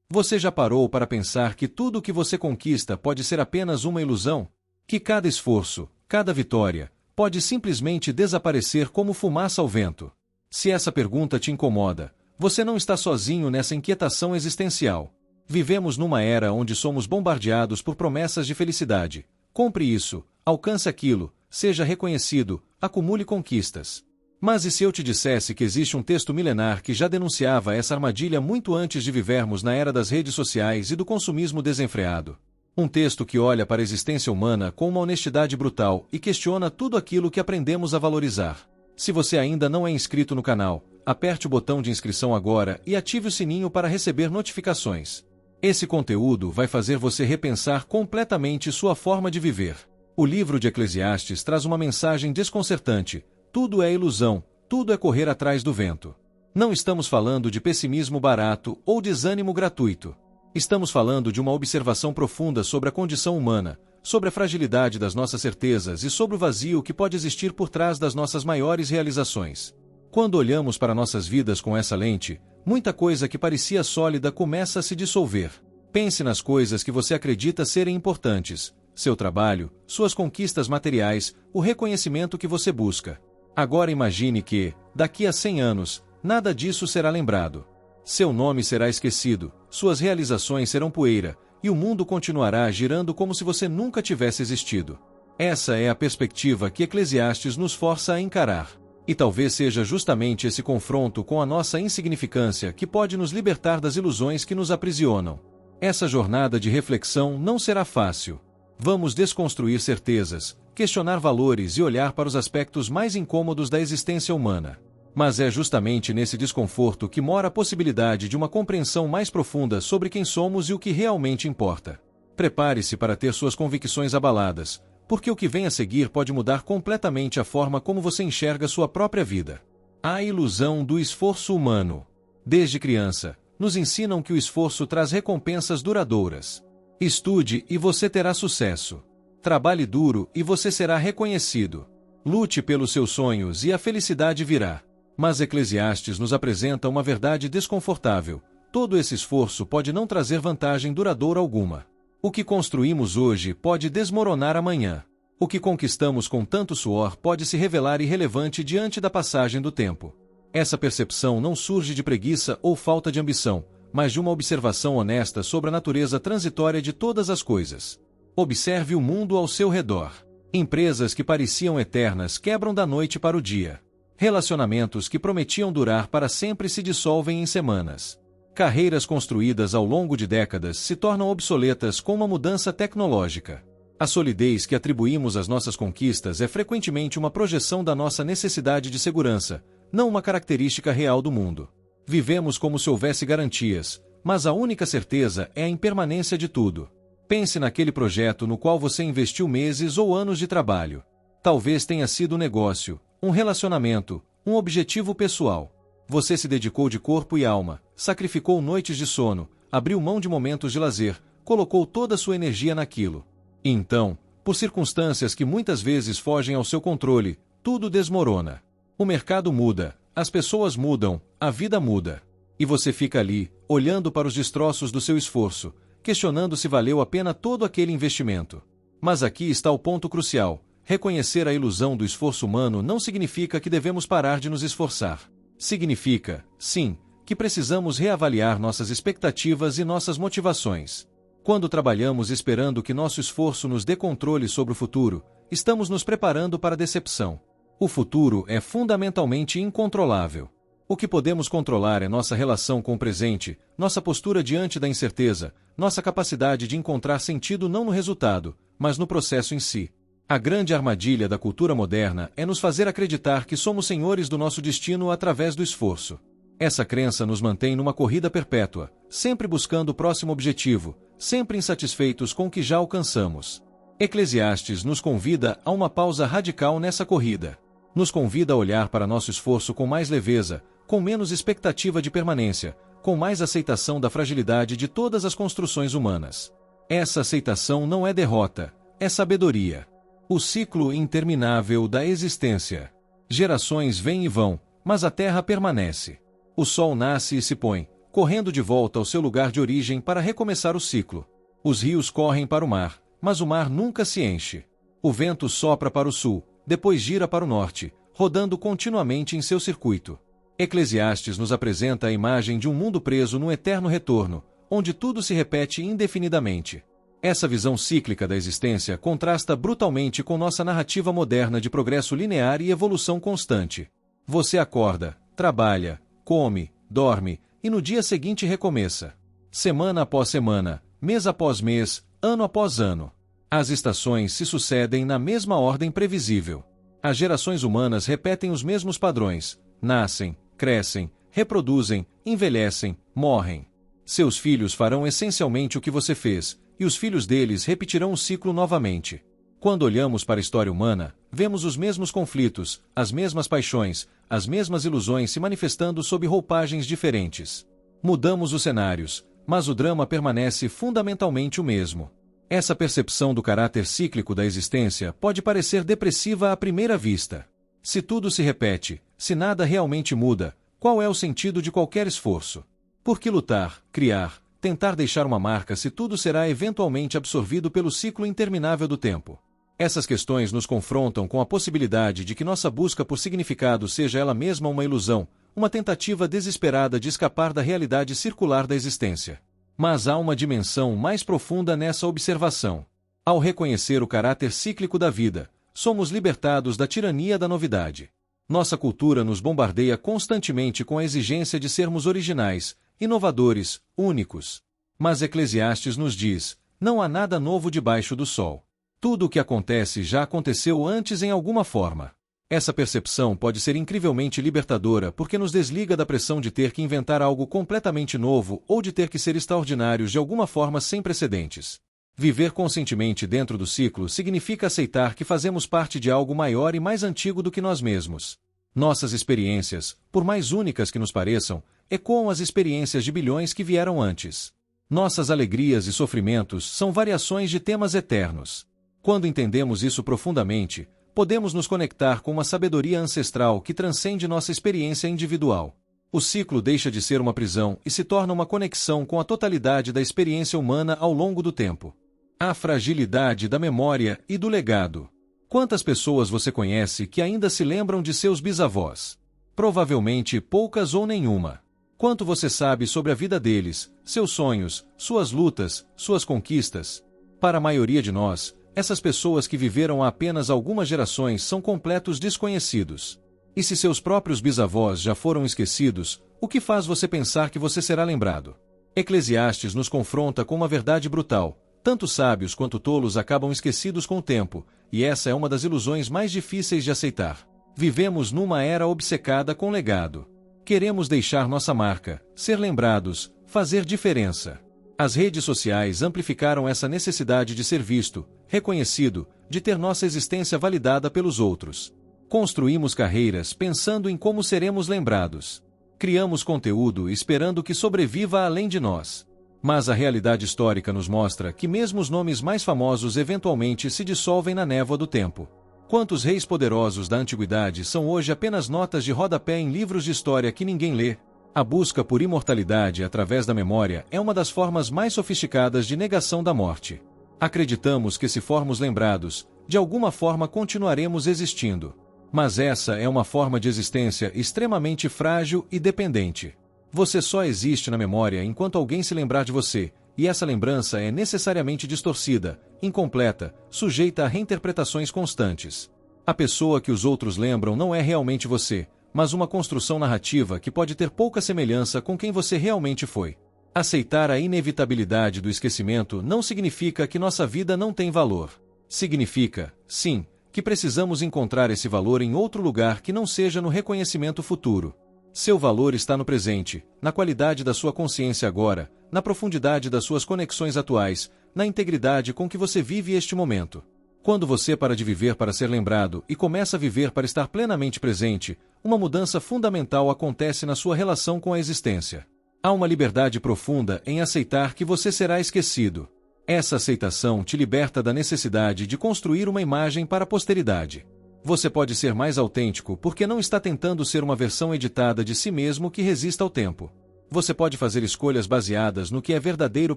Você já parou para pensar que tudo o que você conquista pode ser apenas uma ilusão? Que cada esforço, cada vitória, pode simplesmente desaparecer como fumaça ao vento? Se essa pergunta te incomoda, você não está sozinho nessa inquietação existencial. Vivemos numa era onde somos bombardeados por promessas de felicidade. Compre isso, alcance aquilo, seja reconhecido, acumule conquistas. Mas e se eu te dissesse que existe um texto milenar que já denunciava essa armadilha muito antes de vivermos na era das redes sociais e do consumismo desenfreado? Um texto que olha para a existência humana com uma honestidade brutal e questiona tudo aquilo que aprendemos a valorizar. Se você ainda não é inscrito no canal, aperte o botão de inscrição agora e ative o sininho para receber notificações. Esse conteúdo vai fazer você repensar completamente sua forma de viver. O livro de Eclesiastes traz uma mensagem desconcertante: tudo é ilusão, tudo é correr atrás do vento. Não estamos falando de pessimismo barato ou desânimo gratuito. Estamos falando de uma observação profunda sobre a condição humana, sobre a fragilidade das nossas certezas e sobre o vazio que pode existir por trás das nossas maiores realizações. Quando olhamos para nossas vidas com essa lente, muita coisa que parecia sólida começa a se dissolver. Pense nas coisas que você acredita serem importantes: seu trabalho, suas conquistas materiais, o reconhecimento que você busca. Agora imagine que, daqui a 100 anos, nada disso será lembrado. Seu nome será esquecido, suas realizações serão poeira, e o mundo continuará girando como se você nunca tivesse existido. Essa é a perspectiva que Eclesiastes nos força a encarar. E talvez seja justamente esse confronto com a nossa insignificância que pode nos libertar das ilusões que nos aprisionam. Essa jornada de reflexão não será fácil. Vamos desconstruir certezas, questionar valores e olhar para os aspectos mais incômodos da existência humana. Mas é justamente nesse desconforto que mora a possibilidade de uma compreensão mais profunda sobre quem somos e o que realmente importa. Prepare-se para ter suas convicções abaladas, porque o que vem a seguir pode mudar completamente a forma como você enxerga sua própria vida. A ilusão do esforço humano. Desde criança, nos ensinam que o esforço traz recompensas duradouras. Estude e você terá sucesso. Trabalhe duro e você será reconhecido. Lute pelos seus sonhos e a felicidade virá. Mas Eclesiastes nos apresenta uma verdade desconfortável: todo esse esforço pode não trazer vantagem duradoura alguma. O que construímos hoje pode desmoronar amanhã. O que conquistamos com tanto suor pode se revelar irrelevante diante da passagem do tempo. Essa percepção não surge de preguiça ou falta de ambição, mas de uma observação honesta sobre a natureza transitória de todas as coisas. Observe o mundo ao seu redor. Empresas que pareciam eternas quebram da noite para o dia. Relacionamentos que prometiam durar para sempre se dissolvem em semanas. Carreiras construídas ao longo de décadas se tornam obsoletas com uma mudança tecnológica. A solidez que atribuímos às nossas conquistas é frequentemente uma projeção da nossa necessidade de segurança, não uma característica real do mundo. Vivemos como se houvesse garantias, mas a única certeza é a impermanência de tudo. Pense naquele projeto no qual você investiu meses ou anos de trabalho. Talvez tenha sido um negócio, um relacionamento, um objetivo pessoal. Você se dedicou de corpo e alma, sacrificou noites de sono, abriu mão de momentos de lazer, colocou toda a sua energia naquilo. E então, por circunstâncias que muitas vezes fogem ao seu controle, tudo desmorona. O mercado muda, as pessoas mudam, a vida muda. E você fica ali, olhando para os destroços do seu esforço, questionando se valeu a pena todo aquele investimento. Mas aqui está o ponto crucial: reconhecer a ilusão do esforço humano não significa que devemos parar de nos esforçar. Significa, sim, que precisamos reavaliar nossas expectativas e nossas motivações. Quando trabalhamos esperando que nosso esforço nos dê controle sobre o futuro, estamos nos preparando para a decepção. O futuro é fundamentalmente incontrolável. O que podemos controlar é nossa relação com o presente, nossa postura diante da incerteza, nossa capacidade de encontrar sentido não no resultado, mas no processo em si. A grande armadilha da cultura moderna é nos fazer acreditar que somos senhores do nosso destino através do esforço. Essa crença nos mantém numa corrida perpétua, sempre buscando o próximo objetivo, sempre insatisfeitos com o que já alcançamos. Eclesiastes nos convida a uma pausa radical nessa corrida. Nos convida a olhar para nosso esforço com mais leveza, com menos expectativa de permanência, com mais aceitação da fragilidade de todas as construções humanas. Essa aceitação não é derrota, é sabedoria. O ciclo interminável da existência. Gerações vêm e vão, mas a Terra permanece. O Sol nasce e se põe, correndo de volta ao seu lugar de origem para recomeçar o ciclo. Os rios correm para o mar, mas o mar nunca se enche. O vento sopra para o sul, depois gira para o norte, rodando continuamente em seu circuito. Eclesiastes nos apresenta a imagem de um mundo preso num eterno retorno, onde tudo se repete indefinidamente. Essa visão cíclica da existência contrasta brutalmente com nossa narrativa moderna de progresso linear e evolução constante. Você acorda, trabalha, come, dorme, e no dia seguinte recomeça. Semana após semana, mês após mês, ano após ano. As estações se sucedem na mesma ordem previsível. As gerações humanas repetem os mesmos padrões: nascem, crescem, reproduzem, envelhecem, morrem. Seus filhos farão essencialmente o que você fez, e os filhos deles repetirão o ciclo novamente. Quando olhamos para a história humana, vemos os mesmos conflitos, as mesmas paixões, as mesmas ilusões se manifestando sob roupagens diferentes. Mudamos os cenários, mas o drama permanece fundamentalmente o mesmo. Essa percepção do caráter cíclico da existência pode parecer depressiva à primeira vista. Se tudo se repete, se nada realmente muda, qual é o sentido de qualquer esforço? Por que lutar, criar, tentar deixar uma marca se tudo será eventualmente absorvido pelo ciclo interminável do tempo? Essas questões nos confrontam com a possibilidade de que nossa busca por significado seja ela mesma uma ilusão, uma tentativa desesperada de escapar da realidade circular da existência. Mas há uma dimensão mais profunda nessa observação. Ao reconhecer o caráter cíclico da vida, somos libertados da tirania da novidade. Nossa cultura nos bombardeia constantemente com a exigência de sermos originais, inovadores, únicos. Mas Eclesiastes nos diz: não há nada novo debaixo do sol. Tudo o que acontece já aconteceu antes em alguma forma. Essa percepção pode ser incrivelmente libertadora porque nos desliga da pressão de ter que inventar algo completamente novo ou de ter que ser extraordinários de alguma forma sem precedentes. Viver conscientemente dentro do ciclo significa aceitar que fazemos parte de algo maior e mais antigo do que nós mesmos. Nossas experiências, por mais únicas que nos pareçam, ecoam as experiências de bilhões que vieram antes. Nossas alegrias e sofrimentos são variações de temas eternos. Quando entendemos isso profundamente, podemos nos conectar com uma sabedoria ancestral que transcende nossa experiência individual. O ciclo deixa de ser uma prisão e se torna uma conexão com a totalidade da experiência humana ao longo do tempo. A fragilidade da memória e do legado. Quantas pessoas você conhece que ainda se lembram de seus bisavós? Provavelmente poucas ou nenhuma. Quanto você sabe sobre a vida deles, seus sonhos, suas lutas, suas conquistas? Para a maioria de nós, essas pessoas que viveram há apenas algumas gerações são completos desconhecidos. E se seus próprios bisavós já foram esquecidos, o que faz você pensar que você será lembrado? Eclesiastes nos confronta com uma verdade brutal. Tanto sábios quanto tolos acabam esquecidos com o tempo, e essa é uma das ilusões mais difíceis de aceitar. Vivemos numa era obcecada com legado. Queremos deixar nossa marca, ser lembrados, fazer diferença. As redes sociais amplificaram essa necessidade de ser visto, reconhecido, de ter nossa existência validada pelos outros. Construímos carreiras pensando em como seremos lembrados. Criamos conteúdo esperando que sobreviva além de nós. Mas a realidade histórica nos mostra que mesmo os nomes mais famosos eventualmente se dissolvem na névoa do tempo. Quantos reis poderosos da antiguidade são hoje apenas notas de rodapé em livros de história que ninguém lê? A busca por imortalidade através da memória é uma das formas mais sofisticadas de negação da morte. Acreditamos que se formos lembrados, de alguma forma continuaremos existindo. Mas essa é uma forma de existência extremamente frágil e dependente. Você só existe na memória enquanto alguém se lembrar de você, e essa lembrança é necessariamente distorcida, incompleta, sujeita a reinterpretações constantes. A pessoa que os outros lembram não é realmente você, mas uma construção narrativa que pode ter pouca semelhança com quem você realmente foi. Aceitar a inevitabilidade do esquecimento não significa que nossa vida não tem valor. Significa, sim, que precisamos encontrar esse valor em outro lugar que não seja no reconhecimento futuro. Seu valor está no presente, na qualidade da sua consciência agora, na profundidade das suas conexões atuais, na integridade com que você vive este momento. Quando você para de viver para ser lembrado e começa a viver para estar plenamente presente, uma mudança fundamental acontece na sua relação com a existência. Há uma liberdade profunda em aceitar que você será esquecido. Essa aceitação te liberta da necessidade de construir uma imagem para a posteridade. Você pode ser mais autêntico porque não está tentando ser uma versão editada de si mesmo que resista ao tempo. Você pode fazer escolhas baseadas no que é verdadeiro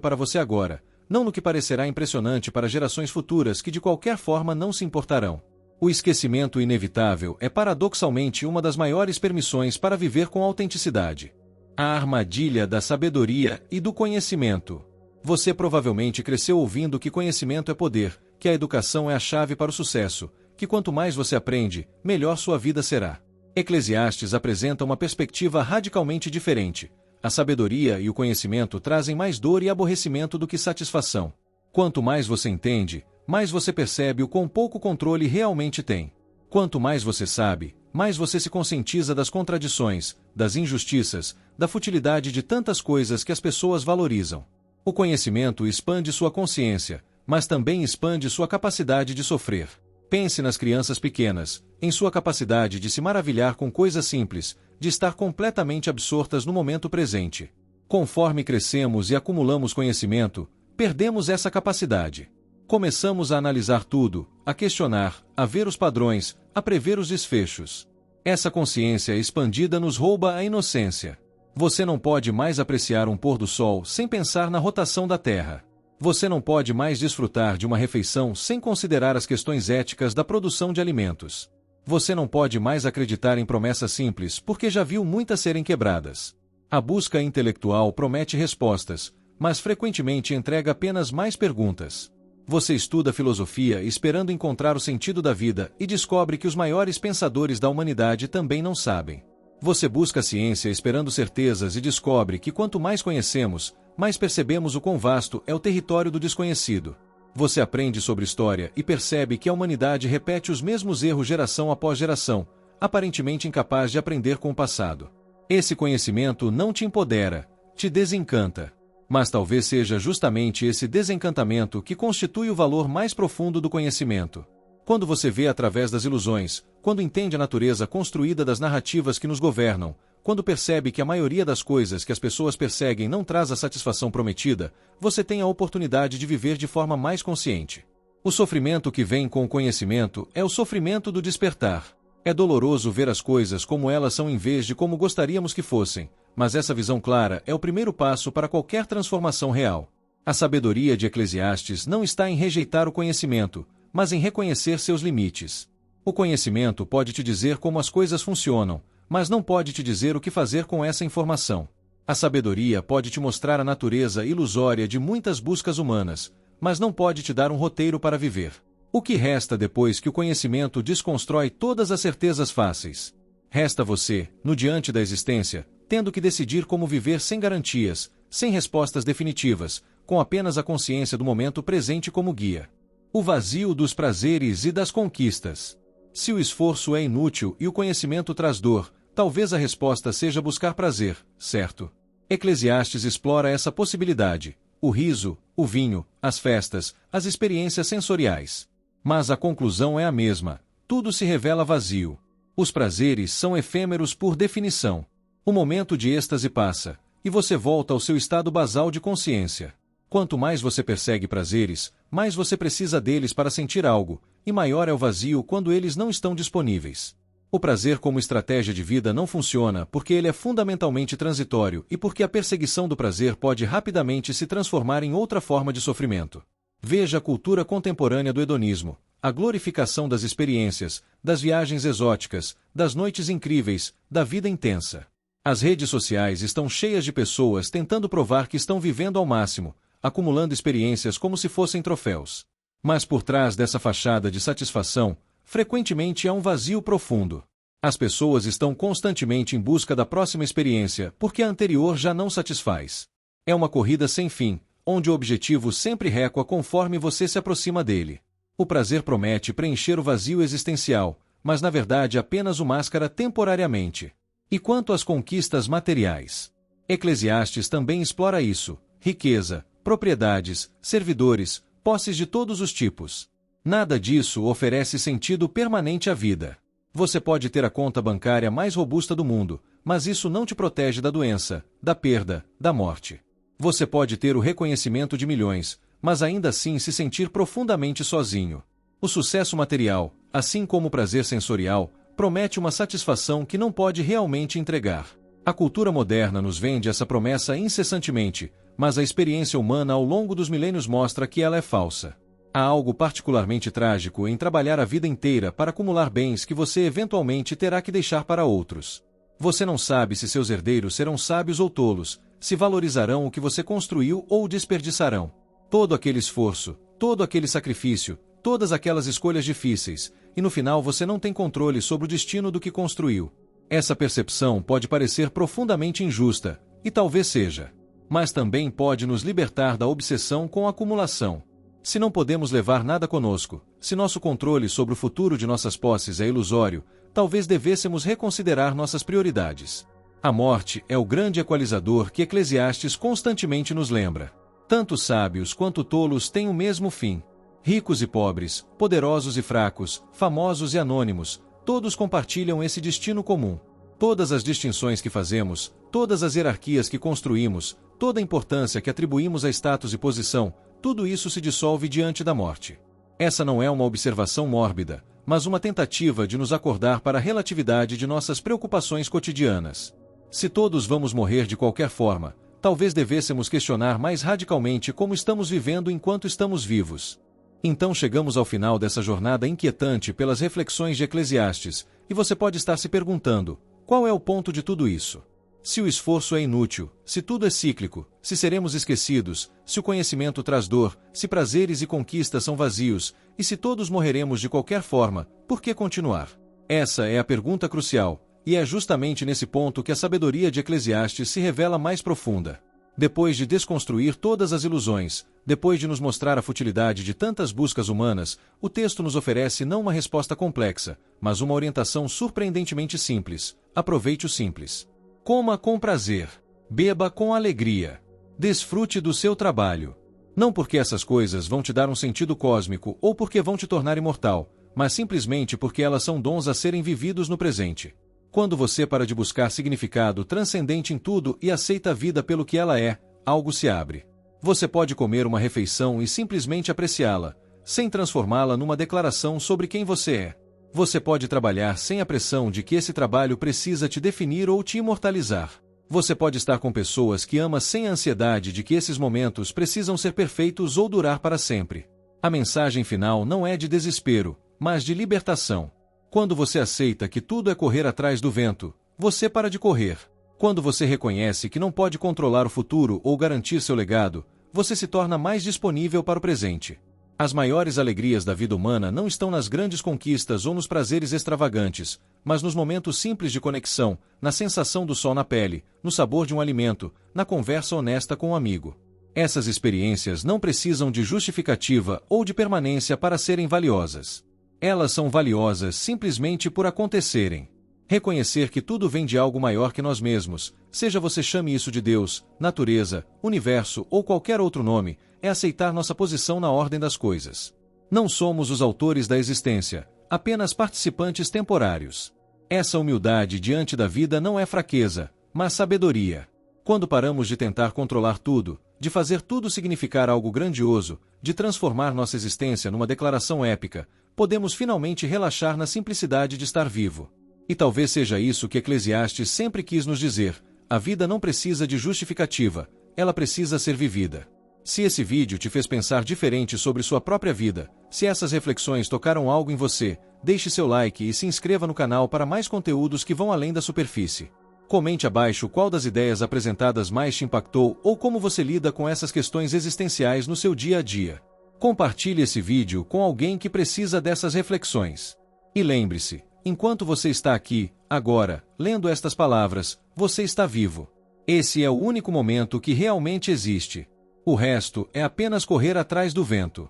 para você agora, não no que parecerá impressionante para gerações futuras que de qualquer forma não se importarão. O esquecimento inevitável é paradoxalmente uma das maiores permissões para viver com autenticidade. A armadilha da sabedoria e do conhecimento. Você provavelmente cresceu ouvindo que conhecimento é poder, que a educação é a chave para o sucesso, que quanto mais você aprende, melhor sua vida será. Eclesiastes apresenta uma perspectiva radicalmente diferente. A sabedoria e o conhecimento trazem mais dor e aborrecimento do que satisfação. Quanto mais você entende, mais você percebe o quão pouco controle realmente tem. Quanto mais você sabe, mais você se conscientiza das contradições, das injustiças, da futilidade de tantas coisas que as pessoas valorizam. O conhecimento expande sua consciência, mas também expande sua capacidade de sofrer. Pense nas crianças pequenas, em sua capacidade de se maravilhar com coisas simples, de estar completamente absortas no momento presente. Conforme crescemos e acumulamos conhecimento, perdemos essa capacidade. Começamos a analisar tudo, a questionar, a ver os padrões, a prever os desfechos. Essa consciência expandida nos rouba a inocência. Você não pode mais apreciar um pôr do sol sem pensar na rotação da Terra. Você não pode mais desfrutar de uma refeição sem considerar as questões éticas da produção de alimentos. Você não pode mais acreditar em promessas simples porque já viu muitas serem quebradas. A busca intelectual promete respostas, mas frequentemente entrega apenas mais perguntas. Você estuda filosofia esperando encontrar o sentido da vida e descobre que os maiores pensadores da humanidade também não sabem. Você busca a ciência esperando certezas e descobre que quanto mais conhecemos, mais percebemos o quão vasto é o território do desconhecido. Você aprende sobre história e percebe que a humanidade repete os mesmos erros geração após geração, aparentemente incapaz de aprender com o passado. Esse conhecimento não te empodera, te desencanta. Mas talvez seja justamente esse desencantamento que constitui o valor mais profundo do conhecimento. Quando você vê através das ilusões, quando entende a natureza construída das narrativas que nos governam, quando percebe que a maioria das coisas que as pessoas perseguem não traz a satisfação prometida, você tem a oportunidade de viver de forma mais consciente. O sofrimento que vem com o conhecimento é o sofrimento do despertar. É doloroso ver as coisas como elas são em vez de como gostaríamos que fossem. Mas essa visão clara é o primeiro passo para qualquer transformação real. A sabedoria de Eclesiastes não está em rejeitar o conhecimento, mas em reconhecer seus limites. O conhecimento pode te dizer como as coisas funcionam, mas não pode te dizer o que fazer com essa informação. A sabedoria pode te mostrar a natureza ilusória de muitas buscas humanas, mas não pode te dar um roteiro para viver. O que resta depois que o conhecimento desconstrói todas as certezas fáceis? Resta você, no diante da existência, tendo que decidir como viver sem garantias, sem respostas definitivas, com apenas a consciência do momento presente como guia. O vazio dos prazeres e das conquistas. Se o esforço é inútil e o conhecimento traz dor, talvez a resposta seja buscar prazer, certo? Eclesiastes explora essa possibilidade: o riso, o vinho, as festas, as experiências sensoriais. Mas a conclusão é a mesma: tudo se revela vazio. Os prazeres são efêmeros por definição. O momento de êxtase passa, e você volta ao seu estado basal de consciência. Quanto mais você persegue prazeres, mais você precisa deles para sentir algo, e maior é o vazio quando eles não estão disponíveis. O prazer como estratégia de vida não funciona porque ele é fundamentalmente transitório e porque a perseguição do prazer pode rapidamente se transformar em outra forma de sofrimento. Veja a cultura contemporânea do hedonismo, a glorificação das experiências, das viagens exóticas, das noites incríveis, da vida intensa. As redes sociais estão cheias de pessoas tentando provar que estão vivendo ao máximo, acumulando experiências como se fossem troféus. Mas por trás dessa fachada de satisfação, frequentemente há um vazio profundo. As pessoas estão constantemente em busca da próxima experiência porque a anterior já não satisfaz. É uma corrida sem fim, onde o objetivo sempre recua conforme você se aproxima dele. O prazer promete preencher o vazio existencial, mas na verdade apenas o mascara temporariamente. E quanto às conquistas materiais? Eclesiastes também explora isso: riqueza, propriedades, servidores, posses de todos os tipos. Nada disso oferece sentido permanente à vida. Você pode ter a conta bancária mais robusta do mundo, mas isso não te protege da doença, da perda, da morte. Você pode ter o reconhecimento de milhões, mas ainda assim se sentir profundamente sozinho. O sucesso material, assim como o prazer sensorial, promete uma satisfação que não pode realmente entregar. A cultura moderna nos vende essa promessa incessantemente, mas a experiência humana ao longo dos milênios mostra que ela é falsa. Há algo particularmente trágico em trabalhar a vida inteira para acumular bens que você eventualmente terá que deixar para outros. Você não sabe se seus herdeiros serão sábios ou tolos, se valorizarão o que você construiu ou desperdiçarão. Todo aquele esforço, todo aquele sacrifício, todas aquelas escolhas difíceis, e no final você não tem controle sobre o destino do que construiu. Essa percepção pode parecer profundamente injusta, e talvez seja. Mas também pode nos libertar da obsessão com a acumulação. Se não podemos levar nada conosco, se nosso controle sobre o futuro de nossas posses é ilusório, talvez devêssemos reconsiderar nossas prioridades. A morte é o grande equalizador que Eclesiastes constantemente nos lembra. Tanto sábios quanto tolos têm o mesmo fim. Ricos e pobres, poderosos e fracos, famosos e anônimos, todos compartilham esse destino comum. Todas as distinções que fazemos, todas as hierarquias que construímos, toda a importância que atribuímos a status e posição, tudo isso se dissolve diante da morte. Essa não é uma observação mórbida, mas uma tentativa de nos acordar para a relatividade de nossas preocupações cotidianas. Se todos vamos morrer de qualquer forma, talvez devêssemos questionar mais radicalmente como estamos vivendo enquanto estamos vivos. Então chegamos ao final dessa jornada inquietante pelas reflexões de Eclesiastes, e você pode estar se perguntando: qual é o ponto de tudo isso? Se o esforço é inútil, se tudo é cíclico, se seremos esquecidos, se o conhecimento traz dor, se prazeres e conquistas são vazios, e se todos morreremos de qualquer forma, por que continuar? Essa é a pergunta crucial, e é justamente nesse ponto que a sabedoria de Eclesiastes se revela mais profunda. Depois de desconstruir todas as ilusões, depois de nos mostrar a futilidade de tantas buscas humanas, o texto nos oferece não uma resposta complexa, mas uma orientação surpreendentemente simples. Aproveite o simples. Coma com prazer. Beba com alegria. Desfrute do seu trabalho. Não porque essas coisas vão te dar um sentido cósmico ou porque vão te tornar imortal, mas simplesmente porque elas são dons a serem vividos no presente. Quando você para de buscar significado transcendente em tudo e aceita a vida pelo que ela é, algo se abre. Você pode comer uma refeição e simplesmente apreciá-la, sem transformá-la numa declaração sobre quem você é. Você pode trabalhar sem a pressão de que esse trabalho precisa te definir ou te imortalizar. Você pode estar com pessoas que ama sem a ansiedade de que esses momentos precisam ser perfeitos ou durar para sempre. A mensagem final não é de desespero, mas de libertação. Quando você aceita que tudo é correr atrás do vento, você para de correr. Quando você reconhece que não pode controlar o futuro ou garantir seu legado, você se torna mais disponível para o presente. As maiores alegrias da vida humana não estão nas grandes conquistas ou nos prazeres extravagantes, mas nos momentos simples de conexão, na sensação do sol na pele, no sabor de um alimento, na conversa honesta com um amigo. Essas experiências não precisam de justificativa ou de permanência para serem valiosas. Elas são valiosas simplesmente por acontecerem. Reconhecer que tudo vem de algo maior que nós mesmos, seja você chame isso de Deus, natureza, universo ou qualquer outro nome, é aceitar nossa posição na ordem das coisas. Não somos os autores da existência, apenas participantes temporários. Essa humildade diante da vida não é fraqueza, mas sabedoria. Quando paramos de tentar controlar tudo, de fazer tudo significar algo grandioso, de transformar nossa existência numa declaração épica, podemos finalmente relaxar na simplicidade de estar vivo. E talvez seja isso que Eclesiastes sempre quis nos dizer: a vida não precisa de justificativa, ela precisa ser vivida. Se esse vídeo te fez pensar diferente sobre sua própria vida, se essas reflexões tocaram algo em você, deixe seu like e se inscreva no canal para mais conteúdos que vão além da superfície. Comente abaixo qual das ideias apresentadas mais te impactou ou como você lida com essas questões existenciais no seu dia a dia. Compartilhe esse vídeo com alguém que precisa dessas reflexões. E lembre-se, enquanto você está aqui, agora, lendo estas palavras, você está vivo. Esse é o único momento que realmente existe. O resto é apenas correr atrás do vento.